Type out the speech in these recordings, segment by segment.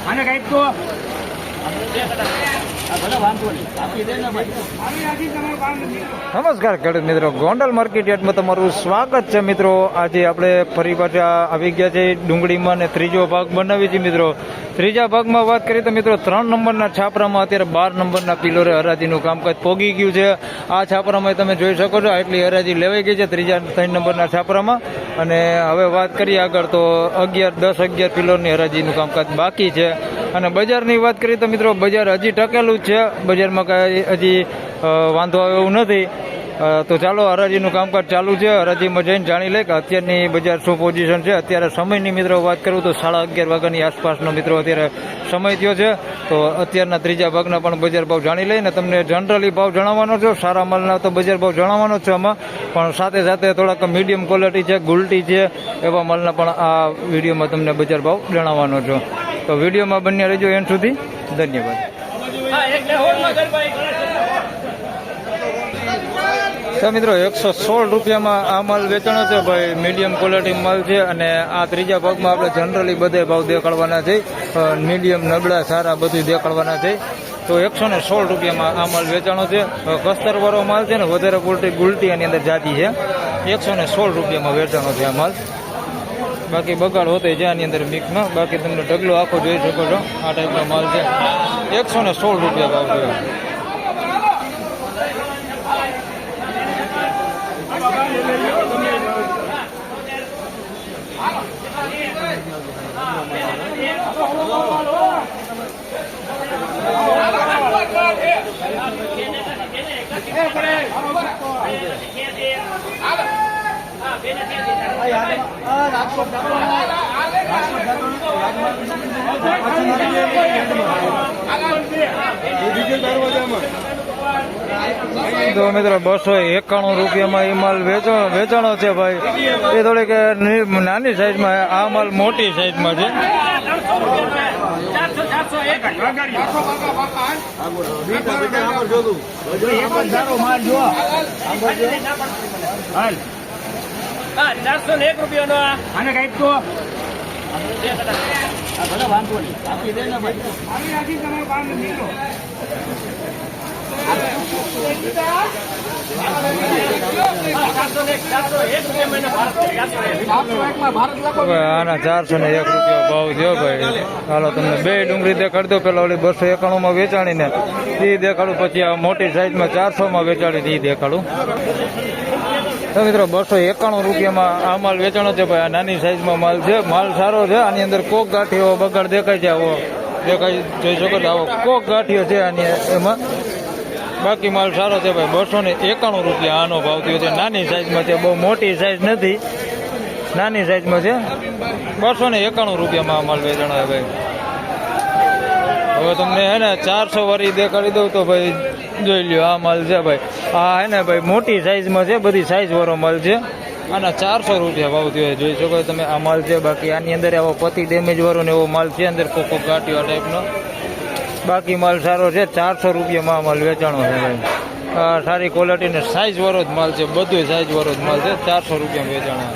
આને કઈ તો નમસ્કાર ખેડૂત મિત્રો, ગોંડલ માર્કેટ યાર્ડમાં તમારું સ્વાગત છે મિત્રો. આજે આપણે ફરી પાછા આવી ગયા છે ડુંગળીમાં ને ત્રીજો ભાગ બનાવી છે મિત્રો. ત્રીજા ભાગમાં વાત કરીએ તો મિત્રો 3 નંબરના છાપરામાં અત્યારે 12 નંબરના પિલોરે હરાજીનું કામકાજ પોગી ગયું છે. આ છાપરામાં તમે જોઈ શકો છો આટલી હરાજી લેવાઈ ગઈ છે 3 નંબરના છાપરામાં. અને હવે વાત કરીએ આગળ તો 10-11 પિલોરની હરાજીનું કામકાજ બાકી છે. અને બજારની વાત કરીએ તો મિત્રો બજાર હજી ટકેલું જ છે, બજારમાં કાંઈ હજી વાંધો આવે એવું નથી. તો ચાલો હરાજીનું કામકાજ ચાલુ છે, હરાજીમાં જઈને જાણી લે કે અત્યારની બજાર શું પોઝિશન છે. અત્યારે સમયની મિત્રો વાત કરું તો 11:30 વાગ્યાની આસપાસનો મિત્રો અત્યારે સમય થયો છે. તો અત્યારના ત્રીજા ભાગના પણ બજાર ભાવ જાણી લઈને તમને જનરલી ભાવ જણાવવાનો છો. સારા માલના તો બજાર ભાવ જણાવવાનો છે આમાં, પણ સાથે સાથે થોડાક મીડિયમ ક્વોલિટી છે, ગુલટી છે એવા માલના પણ આ વિડીયોમાં તમને બજાર ભાવ જણાવવાનો છો. તો વિડીયોમાં બન્યા રહેજો એન્ડ સુધી. ધન્યવાદ. તો મિત્રો 116 રૂપિયામાં આ માલ વેચાણો છે ભાઈ, મીડિયમ ક્વોલિટી માલ છે. અને આ ત્રીજા ભાગમાં આપણે જનરલી બધે ભાવ દેખાડવાના છે, મીડિયમ નબળા સારા બધું દેખાડવાના છે. તો 116 રૂપિયામાં આ માલ વેચાણો છે. કસ્તરવાળો માલ છે ને વધારે પૂરતી ગુલટી આની અંદર જાતી છે. 116 રૂપિયામાં વેચાણો છે આ માલ. બાકી બગાડ હોતે છે આની અંદર મિક્સમાં. બાકી તમને ઢગલો આખો જોઈ શકો છો, આ ટાઈપનો માલ છે. 116 રૂપિયા ભાવ છે. તો મિત્રો 291 રૂપિયામાં એ માલ વેચાણો છે ભાઈ. એ થોડીક નાની સાઈઝમાં, આ માલ મોટી સાઈઝમાં છે. આને કઈ તો આના 401 રૂપિયા ભાવ છે ભાઈ. હાલો તમને બે ડુંગળી દેખાડી દો. પેલા ઓલી 291 વેચાણીને એ દેખાડું, પછી આ મોટી સાઈઝમાં 400 વેચાડી એ દેખાડું. તો મિત્રો 291 રૂપિયામાં આ માલ વેચાણો છે ભાઈ. આ નાની સાઈઝમાં માલ છે, માલ સારો છે. આની અંદર કોક ગાંઠીઓ બગાડ દેખાય છે, આવો દેખાય જોઈ શકો છો, આવો કોક ગાંઠીઓ છે આની એમાં. બાકી માલ સારો છે ભાઈ. 291 રૂપિયા આનો ભાવ થયો છે. નાની સાઈઝમાં છે, બહુ મોટી સાઈઝ નથી, નાની સાઈઝમાં છે. 291 રૂપિયામાં આ માલ વેચાણો છે ભાઈ. હવે તમને હે ને 400 વાળી દેખાડી દઉં તો ભાઈ જોઈ લ્યો, આ માલ છે ભાઈ. આ હે ને ભાઈ મોટી સાઈઝમાં છે, બધી સાઈઝ વાળો માલ છે. આના 400 રૂપિયા ભાવ થયો જોઈ શકો તમે, આ માલ છે. બાકી આની અંદર આવો પતિ ડેમેજ વાળો ને એવો માલ છે, અંદર કોકો ગાંઠિયો આ ટાઈપનો. બાકી માલ સારો છે. 400 રૂપિયામાં આ માલ વેચાણો છે ભાઈ. સારી ક્વોલિટી ને સાઈઝ વાળો જ માલ છે, બધું સાઈઝ વાળો જ માલ છે. 400 રૂપિયામાં વેચાણો.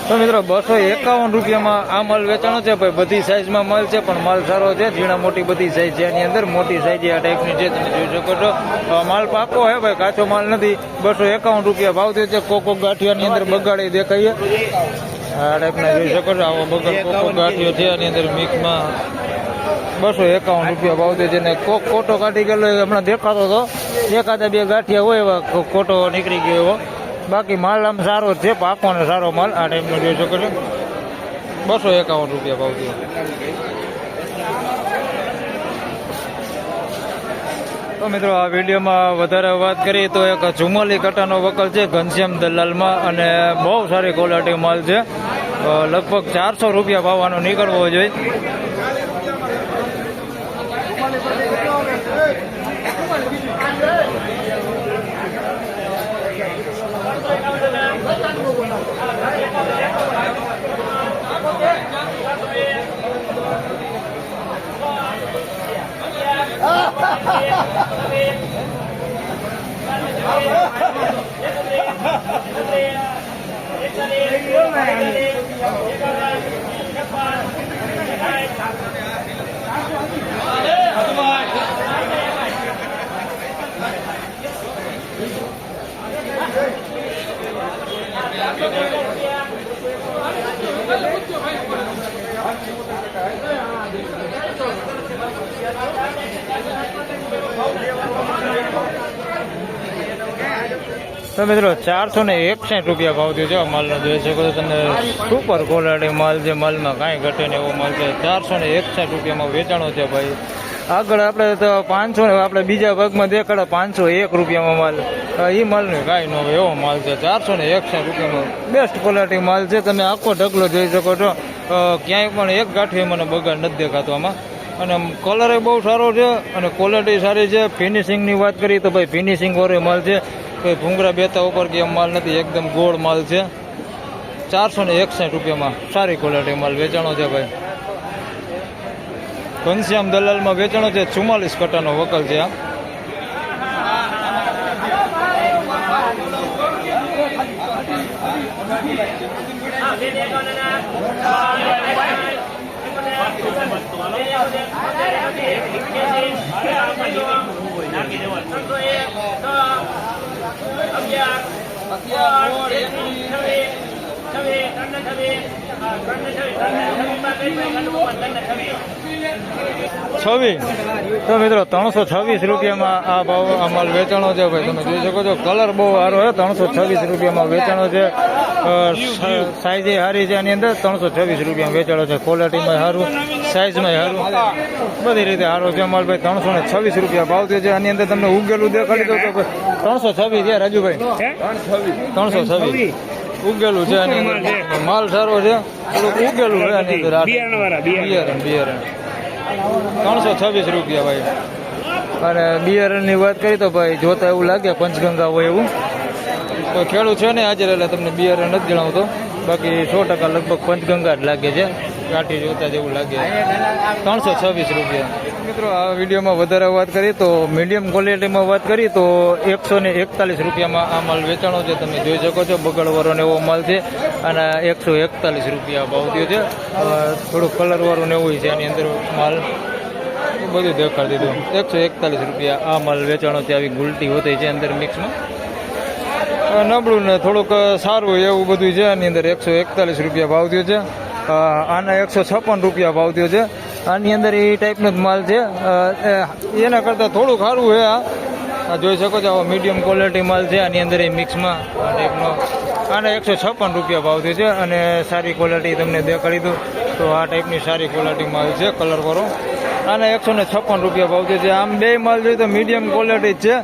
તો મિત્રો 251 રૂપિયામાં આ માલ વેચાણો છે ભાઈ. બધી સાઈઝમાં માલ છે, પણ માલ સારો છે. ઝીણા મોટી બધી સાઈઝ છે એની અંદર. મોટી સાઈઝ આ ટાઈપની છે, તમે જોઈ શકો છો. માલ પાકો હે ભાઈ, કાચો માલ નથી. 251 રૂપિયા ભાવ થયો છે. કોકો ગાંઠિયાની અંદર બગાડી દેખાય આ ટાઈપના જોઈ શકો છો. આવો બગાડ કોકો ગાંઠિયો છે આની અંદર મિક્સમાં. 251 રૂપિયા ભાવ થયો છે. ને કોક કોટો કાઢી ગયેલો હમણાં દેખાતો હતો, એકાદા બે ગાંઠિયા હોય એવા કોટો નીકળી ગયો એવો. બાકી માલ આમ સારો છે, પાકો ને સારો માલ આ ટાઈપનો જોઈ શકો છો. 251 રૂપિયા ભાવ થયો. તો મિત્રો આ વિડીયોમાં વધારે વાત કરીએ તો એક ચુમ્માલી કટાનો વકલ છે ઘનશ્યામ દલાલમાં, અને બહુ સારી ક્વોલિટી માલ છે. લગભગ 400 રૂપિયા ભાવવાનો નીકળવો જોઈએ. તો મિત્રો 461 રૂપિયા ભાવ થયો છે માલનો. જોઈ શકો છો તમે, સુપર ક્વોલિટી માલ છે, માલમાં કાંઈ ઘટે ને એવો માલ છે. 461 રૂપિયામાં વેચાણો છે ભાઈ. આગળ આપણે તો 500, આપણે બીજા ભાગમાં દેખાડે 501 રૂપિયામાં માલ. એ માલનું કાંઈ ન હોય એવો માલ છે. 461 રૂપિયામાં બેસ્ટ ક્વોલિટી માલ છે. તમે આખો ઢગલો જોઈ શકો છો, ક્યાંય પણ એક ગાંઠી મને બગાડ નથી દેખાતો આમાં. અને કલર એ બહુ સારો છે અને ક્વોલિટી સારી છે. ફિનિશિંગની વાત કરીએ તો ભાઈ ફિનિશિંગ વાળો માલ છે. કોઈ ભૂંગરા બેતા ઉપર કે એમ માલ નથી, એકદમ ગોળ માલ છે. 461 રૂપિયામાં સારી ક્વોલિટી માલ વેચાણો છે ભાઈ. ઘનશ્યામ દલાલમાં વેચાણો છે. 44 કટાનો વકલ છે આ. તો મિત્રો 326 રૂપિયામાં આ ભાવ આ માલ વેચાણો છે ભાઈ. તમે જોઈ શકો છો, કલર બહુ સારો છે. 326 રૂપિયામાં વેચાણો છે. સાઈઝ સારી છે આની અંદર. 326 રૂપિયામાં વેચાણો છે. ક્વોલિટીમાં સારું, સાઈઝમાં સારું, બધી રીતે સારો છે માલ ભાઈ. 326 રૂપિયા ભાવ થયો છે. આની અંદર તમને ઉગેલું દેખાડી દો તો 326 છે રાજુભાઈ. 326 ઉગેલું છે આની અંદર. માલ સારો છે, થોડુંક ઉગેલું છે આની અંદર. બિયારણ 326 રૂપિયા ભાઈ. અને બિયારણની વાત કરી તો ભાઈ જોતા એવું લાગે પંચગંગા હોય એવું. તો ખેડૂત છે ને હાજર, એટલે તમને બિયારણ નથી જણાવતો. બાકી 100% લગભગ પંચગંગા જ લાગે છે. કાઠી જોતા જેવું લાગે. 326 રૂપિયા. મિત્રો આ વિડીયોમાં વધારે વાત કરીએ તો મીડિયમ ક્વોલિટીમાં વાત કરીએ તો 141 રૂપિયામાં આ માલ વેચાણો છે. તમે જોઈ શકો છો, બગડવાળો ને એવો માલ છે. અને 141 રૂપિયા ભાવ થયો છે. થોડુંક કલરવાળું ને એવું છે આની અંદર માલ. બધું દેખાડી દીધું. 141 રૂપિયા આ માલ વેચાણો છે. આવી ગુલટી હોતી છે અંદર મિક્સમાં. નબળું ને થોડુંક સારું એવું બધું છે આની અંદર. 141 રૂપિયા ભાવ થયો છે. આના 156 રૂપિયા ભાવ થયો છે. આની અંદર એ ટાઈપનો જ માલ છે. એના કરતાં થોડુંક સારું છે આ. જોઈ શકો છો, મીડિયમ ક્વોલિટી માલ છે આની અંદર એ મિક્સમાં. આ ટાઈપનો આના 156 રૂપિયા ભાવ થયો છે. અને સારી ક્વોલિટી તમને દેખાડી દઉં તો આ ટાઈપની સારી ક્વોલિટી માલ છે, કલરવાળો. આના 156 રૂપિયા ભાવ થયો છે. આમ બે માલ જોઈએ તો મીડિયમ ક્વોલિટી જ છે.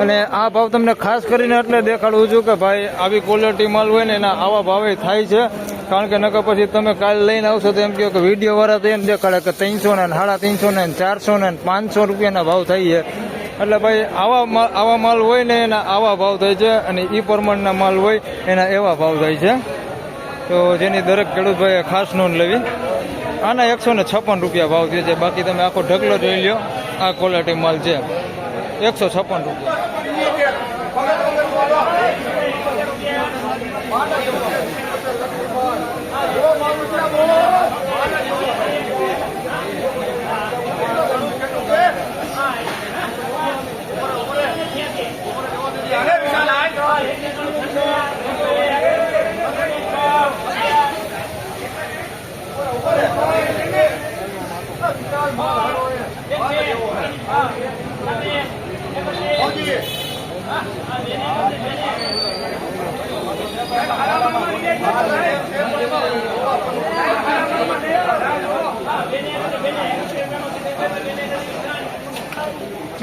અને આ ભાવ તમને ખાસ કરીને એટલે દેખાડું છું કે ભાઈ આવી ક્વોલિટી માલ હોય ને એના આવા ભાવે થાય છે. કારણ કે નકર પછી તમે કાલે લઈને આવશો તો એમ કહો કે વિડીયો વાળા તો એમ દેખાડે કે 300 ને 350 ને 400 ને 500 રૂપિયાના ભાવ થાય છે. એટલે ભાઈ આવા માલ હોય ને એના આવા ભાવ થાય છે. અને એ પ્રમાણના માલ હોય એના એવા ભાવ થાય છે. તો જેની દરેક ખેડૂત ભાઈએ ખાસ નોંધ લેવી. આના 156 રૂપિયા ભાવ થયો છે. બાકી તમે આખો ઢગલો જોઈ લ્યો, આ ક્વોલિટી માલ છે. 156 રૂપિયા.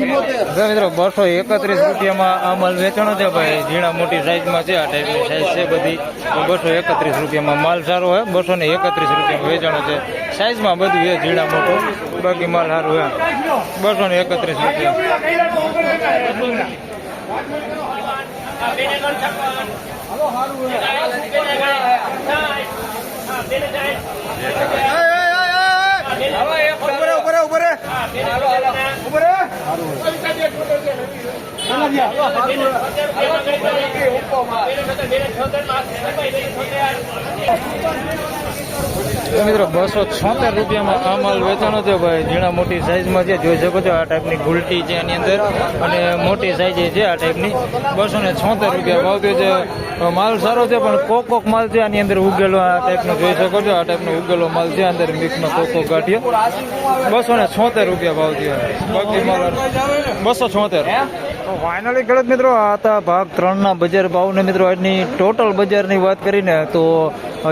જો મિત્રો 231 રૂપિયામાં આ માલ વેચાણો છે ભાઈ. ઝીણા મોટી સાઈઝમાં છે, આ ટાઈપની સાઈઝ છે બધી. 231 રૂપિયામાં માલ સારો હોય. 231 રૂપિયામાં વેચાણો છે. સાઈઝમાં બધું છે ઝીણા મોટું, બાકી માલ સારું હોય. 231 રૂપિયા. મિત્રો 276 રૂપિયામાં આ માલ વેચાણો છે ભાઈ. ઝીણા મોટી સાઈઝમાં છે, જોઈ શકો છો. આ ટાઈપની ગુલટી છે એની અંદર, અને મોટી સાઈઝ છે આ ટાઈપની. 276 રૂપિયા ભાવ થયો છે. માલ સારો છે, પણ કોક માલ છે આની અંદર ઉગેલો. આ ટાઈપનો જોઈ શકો છો. આ ટાઈપનો ઉગેલો માલ છે અંદર મિક્સમાં કોક ગાંઠિયો. 276 રૂપિયા ભાવ થયો. બાકી માલ 276. ફાઇનલી ખેડૂત મિત્રો, આ હતા ભાગ 3 ના બજાર ભાવને. મિત્રો આજની ટોટલ બજારની વાત કરીને તો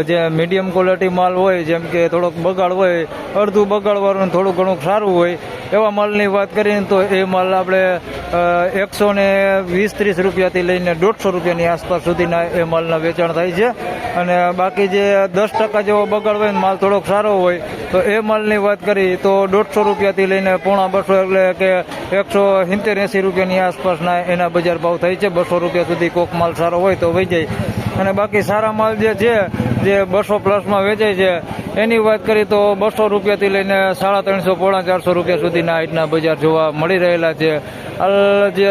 જે મીડિયમ ક્વોલિટી માલ હોય, જેમ કે થોડોક બગાડ હોય, અડધું બગાડવાળું થોડું ઘણું સારું હોય, એવા માલની વાત કરીને તો એ માલ આપણે 120-30 રૂપિયાથી લઈને 150 રૂપિયાની આસપાસ સુધીના એ માલના વેચાણ થાય છે. અને બાકી જે 10% જેવો બગાડ હોય ને માલ થોડોક સારો હોય તો એ માલની વાત કરી તો 150 રૂપિયાથી લઈને 150 એટલે કે 170-80 રૂપિયાની આસપાસના એના બજાર ભાવ થાય છે. 200 રૂપિયા સુધી કોક માલ સારો હોય તો વહી જાય. અને બાકી સારા માલ જે છે, જે 200 પ્લસમાં વેચાય છે, એની વાત કરી તો 200 રૂપિયાથી લઈને 350-450 રૂપિયા સુધીના આજના બજાર જોવા મળી રહેલા છે. જે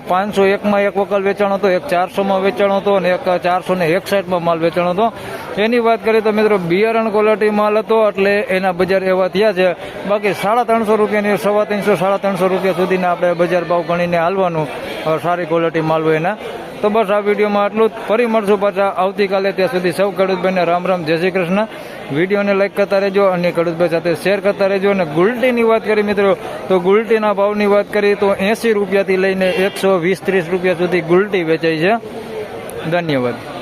501માં એક વકલ વેચાણો હતો, એક 400માં વેચાણો હતો, અને એક 461માં માલ વેચાણો હતો. એની વાત કરીએ તો મિત્રો બિયારણ ક્વોલિટી માલ હતો એટલે એના બજાર એવા થયા છે. બાકી 350 રૂપિયાની 350-350 રૂપિયા સુધીના આપણે બજાર ભાવ ગણીને હાલવાનું, સારી ક્વોલિટી માલ હોય એના. તો બસ આ વિડીયોમાં આટલું જ. ફરી મળશું પાછા આવતીકાલે. ત્યાં સુધી સૌ ખેડૂતભાઈને રામ રામ, જય શ્રી કૃષ્ણ. વિડીયોને લાઈક કરતા રહેજો, અન્ય ખેડૂતભાઈ સાથે શેર કરતા રહેજો. અને ગુલટીની વાત કરી મિત્રો તો ગુલટીના ભાવની વાત કરી તો 80 રૂપિયાથી લઈને 120-30 રૂપિયા સુધી ગુલટી વેચાય છે. ધન્યવાદ.